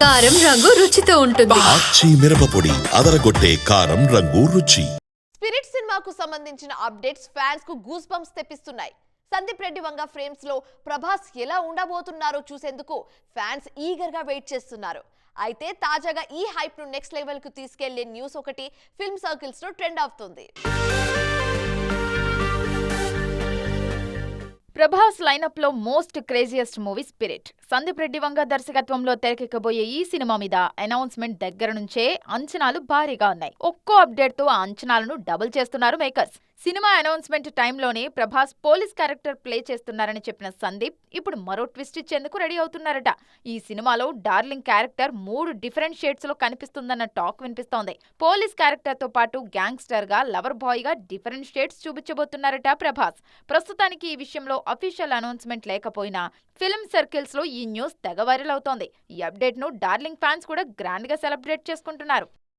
కారం రంగు రుచితో ఉంటుంది. ఆచి మిరపపొడి అదరగొట్టే కారం రంగు రుచి. స్పిరిట్ సినిమాకు సంబంధించిన అప్డేట్స్ ఫ్యాన్స్ కు గూస్ బంప్స్ తెప్పిస్తున్నాయి. సందీప్ రెడ్డి వంగ ఫ్రేమ్స్ లో ప్రభాస్ ఎలా ఉండబోతున్నారో చూసేందుకు ఫ్యాన్స్ ఈగర్ గా వెయిట్ చేస్తున్నారు. అయితే తాజాగా ఈ హైప్ ను నెక్స్ట్ లెవెల్ కు తీసుకెళ్లే న్యూస్ ఒకటి ఫిల్మ్ సర్కిల్స్ లో ట్రెండ్ అవుతుంది. ప్రభాస్ లైనప్ లో most craziest movie Spirit. Sandeep Reddy Vanga దర్శకత్వంలో తెరకెక్కబోయే ఈ సినిమా మీద అనౌన్స్మెంట్ దగ్గర నుంచే అంచనాలు భారీగా ఉన్నాయి. ఒక్కో అప్డేట్ తో ఆ అంచనాలను డబుల్ చేస్తున్నారు మేకర్స్. సినిమా అనౌన్స్మెంట్ టైంలోనే ప్రభాస్ పోలీస్ క్యారెక్టర్ ప్లే చేస్తున్నారని చెప్పిన సందీప్ ఇప్పుడు మరో ట్విస్ట్ ఇచ్చేందుకు రెడీ అవుతున్నారట. ఈ సినిమాలో డార్లింగ్ క్యారెక్టర్ 3 డిఫరెంట్ షేడ్స్ లో కనిపిస్తుందన్న టాక్ వినిపిస్తోంది. పోలీస్ క్యారెక్టర్ తో పాటు గ్యాంగ్స్టర్ గా, లవర్ బాయ్ గా డిఫరెంట్ షేడ్స్ చూపించబోతున్నారట ప్రభాస్. ప్రస్తుతానికి ఈ విషయంలో అఫీషియల్ అనౌన్స్మెంట్ లేకపోయినా ఫిల్మ్ సర్కిల్స్ లో ఈ న్యూస్ తెగ వైరల్ అవుతోంది. ఈ అప్డేట్ ను డార్లింగ్ ఫ్యాన్స్ కూడా గ్రాండ్ గా సెలబ్రేట్ చేసుకుంటున్నారు.